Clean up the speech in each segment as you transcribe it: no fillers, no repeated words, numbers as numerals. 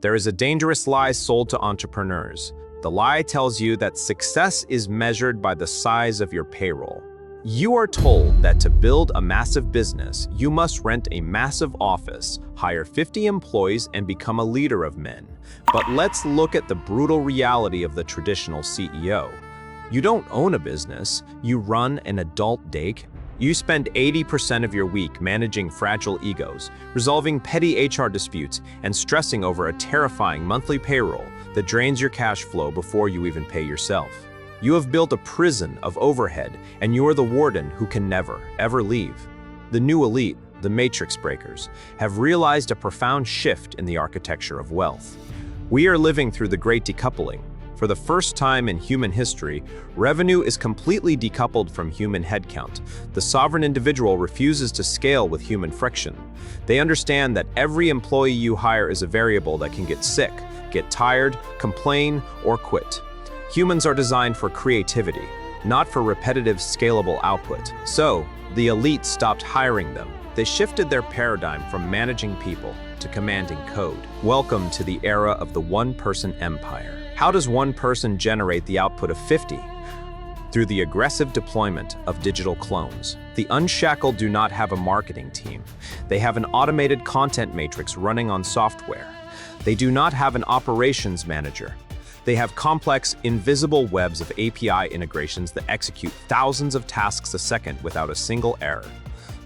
There is a dangerous lie sold to entrepreneurs. The lie tells you that success is measured by the size of your payroll. You are told that to build a massive business, you must rent a massive office, hire 50 employees, and become a leader of men. But let's look at the brutal reality of the traditional CEO. You don't own a business, you run an adult daycare. You spend 80% of your week managing fragile egos, resolving petty HR disputes, and stressing over a terrifying monthly payroll that drains your cash flow before you even pay yourself. You have built a prison of overhead, and you are the warden who can never, ever leave. The new elite, the matrix breakers, have realized a profound shift in the architecture of wealth. We are living through the great decoupling. For the first time in human history, revenue is completely decoupled from human headcount. The sovereign individual refuses to scale with human friction. They understand that every employee you hire is a variable that can get sick, get tired, complain, or quit. Humans are designed for creativity, not for repetitive, scalable output. So, the elite stopped hiring them. They shifted their paradigm from managing people to commanding code. Welcome to the era of the one-person empire. How does one person generate the output of 50? Through the aggressive deployment of digital clones. The Unshackled do not have a marketing team. They have an automated content matrix running on software. They do not have an operations manager. They have complex, invisible webs of API integrations that execute thousands of tasks a second without a single error.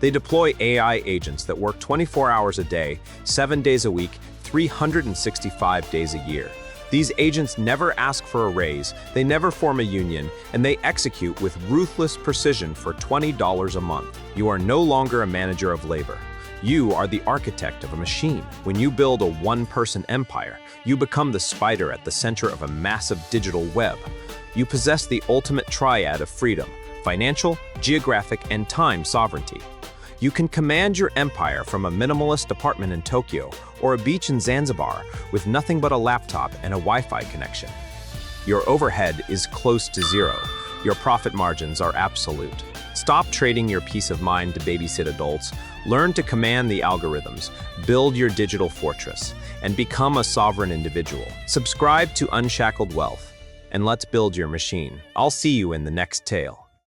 They deploy AI agents that work 24 hours a day, 7 days a week, 365 days a year. These agents never ask for a raise, they never form a union, and they execute with ruthless precision for $20 a month. You are no longer a manager of labor. You are the architect of a machine. When you build a one-person empire, you become the spider at the center of a massive digital web. You possess the ultimate triad of freedom: financial, geographic, and time sovereignty. You can command your empire from a minimalist apartment in Tokyo or a beach in Zanzibar with nothing but a laptop and a Wi-Fi connection. Your overhead is close to zero. Your profit margins are absolute. Stop trading your peace of mind to babysit adults. Learn to command the algorithms, build your digital fortress, and become a sovereign individual. Subscribe to Unshackled Wealth, and let's build your machine. I'll see you in the next tale.